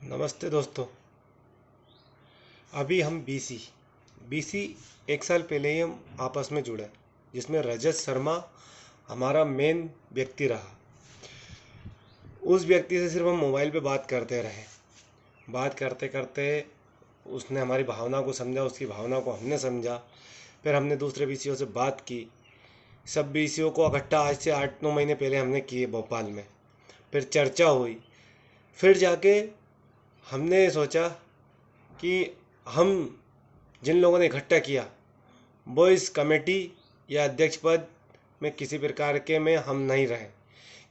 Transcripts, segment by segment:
नमस्ते दोस्तों। अभी हम बीसी एक साल पहले ही हम आपस में जुड़े, जिसमें रजत शर्मा हमारा मेन व्यक्ति रहा। उस व्यक्ति से सिर्फ हम मोबाइल पे बात करते रहे। बात करते करते उसने हमारी भावना को समझा, उसकी भावना को हमने समझा। फिर हमने दूसरे बीसीओ से बात की। सब बीसीओ को इकट्ठा आज से 8-9 महीने पहले हमने किए भोपाल में। फिर चर्चा हुई। फिर जाके हमने सोचा कि हम जिन लोगों ने इकट्ठा किया वो इस कमेटी या अध्यक्ष पद में किसी प्रकार के में हम नहीं रहे,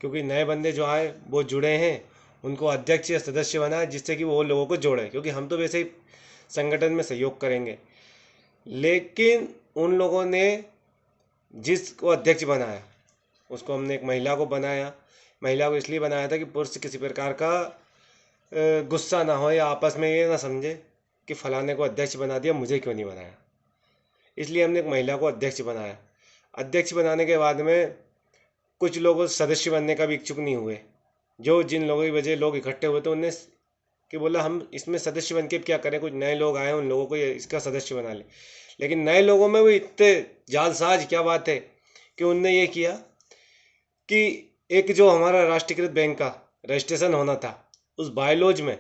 क्योंकि नए बंदे जो आए वो जुड़े हैं, उनको अध्यक्ष या सदस्य बनाए जिससे कि वो लोगों को जोड़े, क्योंकि हम तो वैसे ही संगठन में सहयोग करेंगे। लेकिन उन लोगों ने जिसको अध्यक्छ बनाया उसको हमने एक महिला को बनाया। महिला को इसलिए बनाया था कि पुरुष किसी प्रकार का गुस्सा ना हो या आपस में ये ना समझे कि फलाने को अध्यक्ष बना दिया, मुझे क्यों नहीं बनाया। इसलिए हमने एक महिला को अध्यक्ष बनाया। अध्यक्ष बनाने के बाद में कुछ लोग सदस्य बनने का भी इच्छुक नहीं हुए। जो जिन लोगों की वजह लोग इकट्ठे हुए थे उनने कि बोला हम इसमें सदस्य बन के क्या करें, कुछ नए लोग आए उन लोगों को इसका सदस्य बना ले। लेकिन नए लोगों में भी इतने जालसाज क्या बात है कि उनने ये किया कि एक जो हमारा राष्ट्रीयकृत बैंक का रजिस्ट्रेशन होना था उस बायलॉज में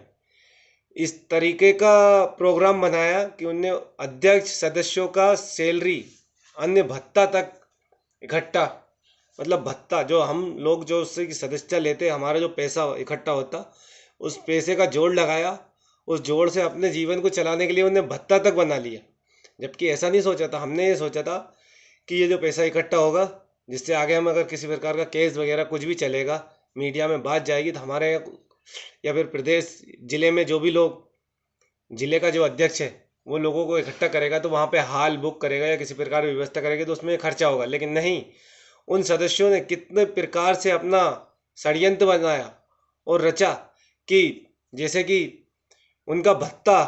इस तरीके का प्रोग्राम बनाया कि उनने अध्यक्ष सदस्यों का सैलरी अन्य भत्ता तक इकट्ठा, मतलब भत्ता जो हम लोग जो उससे की सदस्यता लेते हमारा जो पैसा इकट्ठा होता उस पैसे का जोड़ लगाया। उस जोड़ से अपने जीवन को चलाने के लिए उन्हें भत्ता तक बना लिया। जबकि ऐसा नहीं सोचा था, हमने ये सोचा था कि ये जो पैसा इकट्ठा होगा जिससे आगे हम अगर किसी प्रकार का केस वगैरह कुछ भी चलेगा, मीडिया में बात जाएगी तो हमारे या फिर प्रदेश जिले में जो भी लोग, जिले का जो अध्यक्ष है वो लोगों को इकट्ठा करेगा तो वहाँ पे हॉल बुक करेगा या किसी प्रकार की व्यवस्था करेगा तो उसमें खर्चा होगा। लेकिन नहीं, उन सदस्यों ने कितने प्रकार से अपना षड्यंत्र बनाया और रचा कि जैसे कि उनका भत्ता,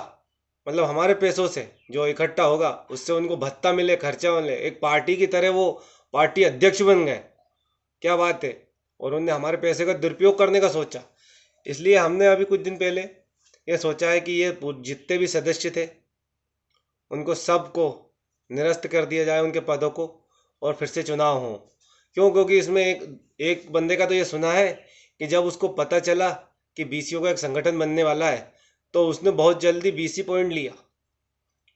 मतलब हमारे पैसों से जो इकट्ठा होगा उससे उनको भत्ता मिले, खर्चा मिले, एक पार्टी की तरह वो पार्टी अध्यक्ष बन गए। क्या बात है। और उनने हमारे पैसे का दुरुपयोग करने का सोचा। इसलिए हमने अभी कुछ दिन पहले ये सोचा है कि ये जितने भी सदस्य थे उनको सबको निरस्त कर दिया जाए, उनके पदों को, और फिर से चुनाव हो। क्यों? क्योंकि इसमें एक एक बंदे का तो ये सुना है कि जब उसको पता चला कि बीसीओ का एक संगठन बनने वाला है तो उसने बहुत जल्दी बीसी पॉइंट लिया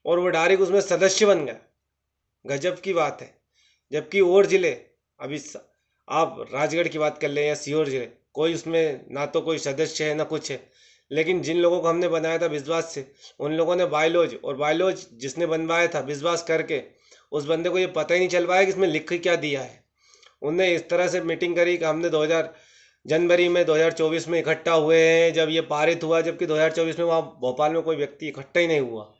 और वो डायरेक्ट उसमें सदस्य बन गया। गजब की बात है। जबकि और जिले, अभी आप राजगढ़ की बात कर लें या सीहोर जिले, कोई उसमें ना तो कोई सदस्य है ना कुछ है। लेकिन जिन लोगों को हमने बनाया था विश्वास से, उन लोगों ने बायलॉज, और बायलॉज जिसने बनवाया था विश्वास करके, उस बंदे को ये पता ही नहीं चल पाया कि इसमें लिख के क्या दिया है। उनने इस तरह से मीटिंग करी कि हमने 2000 जनवरी में 2024 में इकट्ठा हुए हैं जब ये पारित हुआ, जबकि 2024 में वहाँ भोपाल में कोई व्यक्ति इकट्ठा ही नहीं हुआ।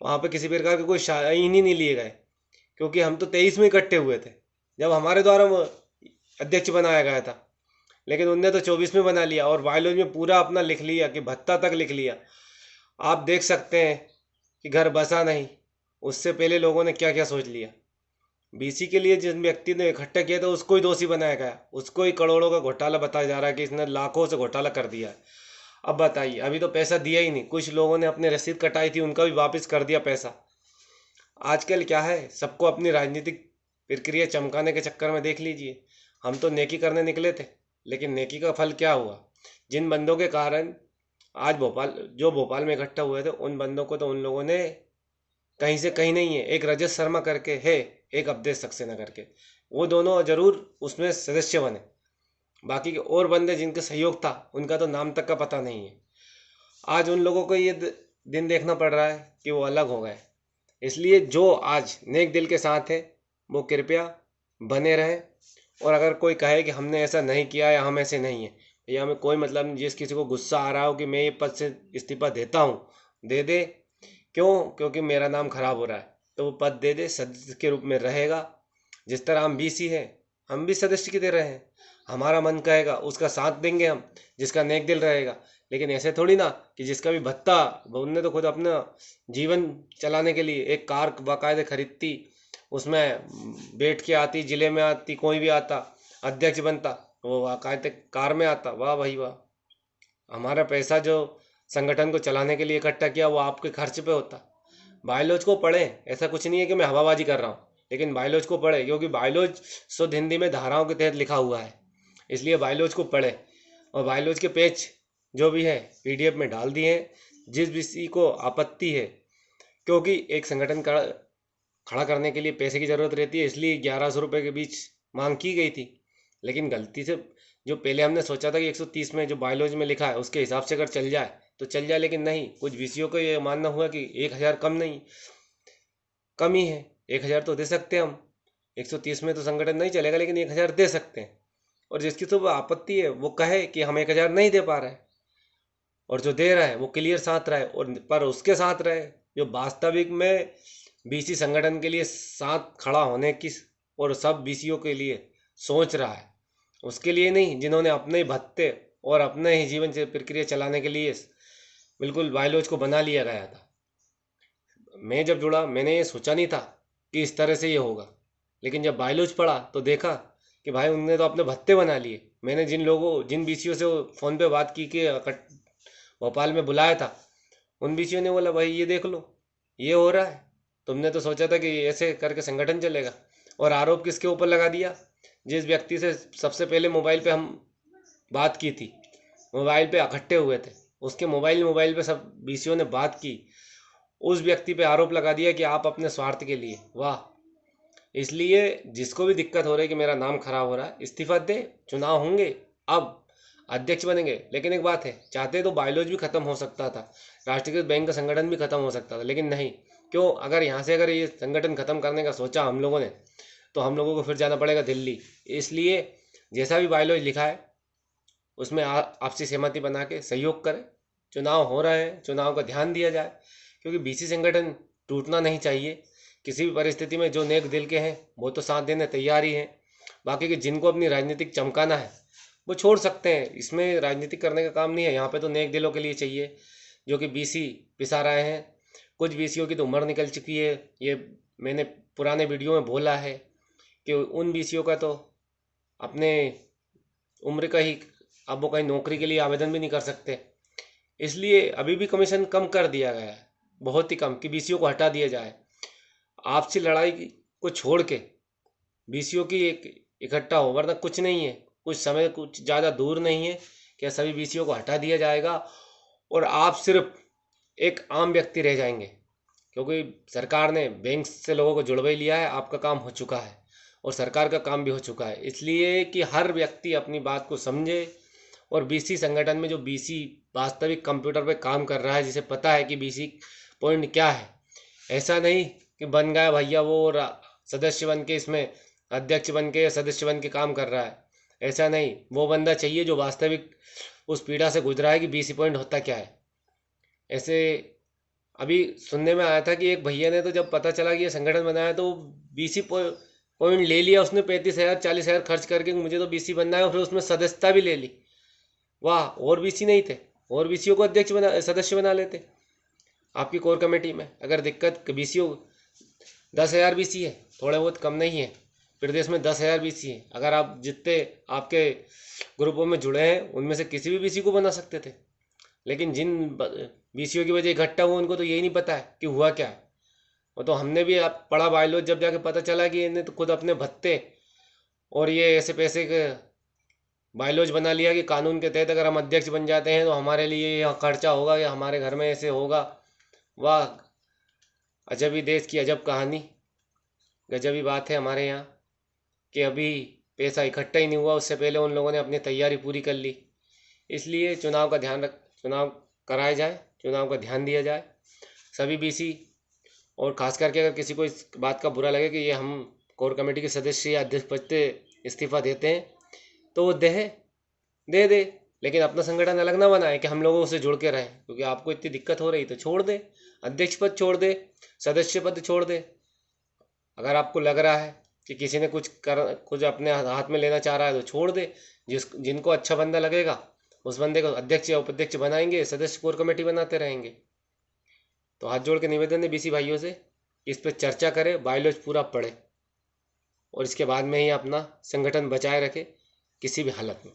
वहाँ पे किसी प्रकार के कोई शाइन ही नहीं लिए गए, क्योंकि हम तो 23 में इकट्ठे हुए थे जब हमारे द्वारा वो अध्यक्ष बनाया गया था। लेकिन उनने तो 24 में बना लिया और बायोलॉजी में पूरा अपना लिख लिया कि भत्ता तक लिख लिया। आप देख सकते हैं कि घर बसा नहीं, उससे पहले लोगों ने क्या क्या सोच लिया। बीसी के लिए जिस व्यक्ति ने इकट्ठा किया था उसको ही दोषी बनाया गया, उसको ही करोड़ों का घोटाला बताया जा रहा है कि इसने लाखों से घोटाला कर दिया है। अब बताइए, अभी तो पैसा दिया ही नहीं, कुछ लोगों ने अपनी रसीद कटाई थी उनका भी वापस कर दिया पैसा। आजकल क्या है, सबको अपनी राजनीतिक प्रक्रिया चमकाने के चक्कर में देख लीजिए। हम तो नेकी करने निकले थे, लेकिन नेकी का फल क्या हुआ। जिन बंदों के कारण आज भोपाल में इकट्ठा हुए थे उन बंदों को तो उन लोगों ने कहीं से कहीं नहीं है, एक रजत शर्मा करके है, एक अवधेश सक्सेना करके, वो दोनों जरूर उसमें सदस्य बने। बाकी के और बंदे जिनके सहयोग था उनका तो नाम तक का पता नहीं है। आज उन लोगों को ये दिन देखना पड़ रहा है कि वो अलग हो गए। इसलिए जो आज नेक दिल के साथ है वो कृपया बने रहें। और अगर कोई कहे कि हमने ऐसा नहीं किया या हम ऐसे नहीं हैं, या हमें कोई मतलब नहीं। जिस किसी को गुस्सा आ रहा हो कि मैं ये पद से इस्तीफा देता हूँ, दे दे। क्यों? क्योंकि मेरा नाम खराब हो रहा है, तो वो पद दे दे, सदस्य के रूप में रहेगा। जिस तरह हम बीसी हैं, हम भी सदस्य की तरह हैं। हमारा मन कहेगा उसका साथ देंगे हम, जिसका नेक दिल रहेगा। लेकिन ऐसे थोड़ी ना कि जिसका भी भत्ता, उनने तो खुद अपना जीवन चलाने के लिए एक कार बाकायदे खरीदती, उसमें बैठ के आती, जिले में आती, कोई भी आता अध्यक्ष बनता, वो बाकायदे कार में आता। वाह भाई वाह। हमारा पैसा जो संगठन को चलाने के लिए इकट्ठा किया, वो आपके खर्च पे होता। बायोलॉज को पढ़ें, ऐसा कुछ नहीं है कि मैं हवाबाजी कर रहा हूँ, लेकिन बायोलॉज को पढ़ें, क्योंकि बायोलॉज शुद्ध हिंदी में धाराओं के तहत लिखा हुआ है, इसलिए बायोलॉज को पढ़ें। और बायोलॉज के पेज जो भी है PDF में डाल दिए हैं। जिस किसी को आपत्ति है, क्योंकि एक संगठन खड़ा करने के लिए पैसे की ज़रूरत रहती है, इसलिए 1100 रुपये के बीच मांग की गई थी। लेकिन गलती से जो पहले हमने सोचा था कि 130 में जो बायोलॉजी में लिखा है उसके हिसाब से अगर चल जाए तो चल जाए, लेकिन नहीं, कुछ विषयों को ये मानना हुआ कि 1000 कम नहीं, कम ही है। 1000 तो दे सकते हैं हम, 130 में तो संगठन नहीं चलेगा, लेकिन 1000 दे सकते हैं। और जिसकी तो आपत्ति है वो कहे कि हम 1000 नहीं दे पा रहे हैं, और जो दे रहा है वो क्लियर साथ रहे, और पर उसके साथ रहे जो वास्तविक में BC संगठन के लिए साथ खड़ा होने की और सब BCओं के लिए सोच रहा है, उसके लिए नहीं जिन्होंने अपने ही भत्ते और अपने ही जीवन प्रक्रिया चलाने के लिए बिल्कुल बायोलॉज को बना लिया गया था। मैं जब जुड़ा मैंने ये सोचा नहीं था कि इस तरह से ये होगा, लेकिन जब बायोलॉज पढ़ा तो देखा कि भाई उनने तो अपने भत्ते बना लिए। मैंने जिन BCओं से फ़ोन पे बात की कि भोपाल में बुलाया था, उन BCओं ने बोला भाई ये देख लो, ये हो रहा है, तुमने तो सोचा था कि ऐसे करके संगठन चलेगा। और आरोप किसके ऊपर लगा दिया? जिस व्यक्ति से सबसे पहले मोबाइल पे हम बात की थी, मोबाइल पे इकट्ठे हुए थे, उसके मोबाइल पे सब BCओं ने बात की, उस व्यक्ति पे आरोप लगा दिया कि आप अपने स्वार्थ के लिए। वाह! इसलिए जिसको भी दिक्कत हो रही है कि मेरा नाम खराब हो रहा है, इस्तीफा दे, चुनाव होंगे, अब अध्यक्ष बनेंगे। लेकिन एक बात है, चाहते तो बायोलॉज भी खत्म हो सकता था, राष्ट्रीयकृत बैंक का संगठन भी खत्म हो सकता था, लेकिन नहीं। क्यों? अगर यहाँ से अगर ये संगठन खत्म करने का सोचा हम लोगों ने, तो हम लोगों को फिर जाना पड़ेगा दिल्ली। इसलिए जैसा भी बायोलॉज लिखा है उसमें आपसी सहमति बना के सहयोग करें। चुनाव हो रहे हैं, चुनाव का ध्यान दिया जाए, क्योंकि BC संगठन टूटना नहीं चाहिए किसी भी परिस्थिति में। जो नेक दिल के हैं वो तो साथ देने तैयार ही हैं, बाकी के जिनको अपनी राजनीतिक चमकाना है वो छोड़ सकते हैं, इसमें राजनीतिक करने का काम नहीं है। यहाँ पे तो नेक दिलों के लिए चाहिए जो कि BC पिसा रहे हैं। कुछ BCओं की तो उम्र निकल चुकी है, ये मैंने पुराने वीडियो में बोला है कि उन BCओं का तो अपने उम्र का ही, अब वो कहीं नौकरी के लिए आवेदन भी नहीं कर सकते। इसलिए अभी भी कमीशन कम कर दिया गया है, बहुत ही कम, कि BCओ को हटा दिया जाए। आपसी लड़ाई को छोड़ के BCओ की एक इकट्ठा हो, वरना कुछ नहीं है, कुछ समय कुछ ज़्यादा दूर नहीं है कि सभी BCओ को हटा दिया जाएगा और आप सिर्फ एक आम व्यक्ति रह जाएंगे, क्योंकि सरकार ने बैंक से लोगों को जुड़वा ही लिया है। आपका काम हो चुका है और सरकार का काम भी हो चुका है, इसलिए कि हर व्यक्ति अपनी बात को समझे। और BC संगठन में जो BC वास्तविक कंप्यूटर पे काम कर रहा है, जिसे पता है कि BC पॉइंट क्या है, ऐसा नहीं कि बन गया भैया वो और सदस्य बन के, इसमें अध्यक्ष बन के या सदस्य बन के काम कर रहा है, ऐसा नहीं। वो बंदा चाहिए जो वास्तविक उस पीड़ा से गुजरा है कि BC पॉइंट होता क्या है। ऐसे अभी सुनने में आया था कि एक भैया ने तो जब पता चला कि ये संगठन बनाया तो BC पॉइंट ले लिया उसने, 35,000 40,000 खर्च करके, मुझे तो BC बनना है, और फिर उसमें सदस्यता भी ले ली। वाह! और BC नहीं थे, और BCओ को अध्यक्ष बना, सदस्य बना लेते आपकी कोर कमेटी में। अगर दिक्कत BCओ 10,000 BC है, थोड़े बहुत कम नहीं है, प्रदेश में 10,000 BC है। अगर आप जितने आपके ग्रुपों में जुड़े हैं उनमें से किसी भी BC को बना सकते थे, लेकिन जिन BCओ की वजह इकट्ठा हुआ उनको तो यही नहीं पता है कि हुआ क्या है। वो तो हमने भी पढ़ा बायोलॉज, जब जाके पता चला कि इन्हें तो खुद अपने भत्ते और ये ऐसे पैसे के बायोलॉज बना लिया कि कानून के तहत अगर हम अध्यक्ष बन जाते हैं तो हमारे लिए यह खर्चा होगा या हमारे घर में ऐसे होगा। वाह! अजब ही देश की अजब कहानी, गजब ही बात है हमारे यहाँ कि अभी पैसा इकट्ठा ही नहीं हुआ, उससे पहले उन लोगों ने अपनी तैयारी पूरी कर ली। इसलिए चुनाव कराए जाए, चुनाव का ध्यान दिया जाए सभी BC। और खास करके अगर किसी को इस बात का बुरा लगे कि ये हम कोर कमेटी के सदस्य या अध्यक्ष पद से इस्तीफा देते हैं, तो वो दे, लेकिन अपना संगठन अलग ना बनाए कि हम लोगों से जुड़ के रहें। क्योंकि आपको इतनी दिक्कत हो रही तो छोड़ दे, अध्यक्ष पद छोड़ दे, सदस्य पद छोड़ दे। अगर आपको लग रहा है कि किसी ने कुछ अपने हाथ में लेना चाह रहा है तो छोड़ दे। जिनको अच्छा बंदा लगेगा उस बंदे को अध्यक्ष या उपाध्यक्ष बनाएंगे, सदस्य कोर कमेटी बनाते रहेंगे। तो हाथ जोड़ के निवेदन है BC भाइयों से, इस पर चर्चा करें, बायोलॉज पूरा पढ़े और इसके बाद में ही अपना संगठन बचाए रखे किसी भी हालत में।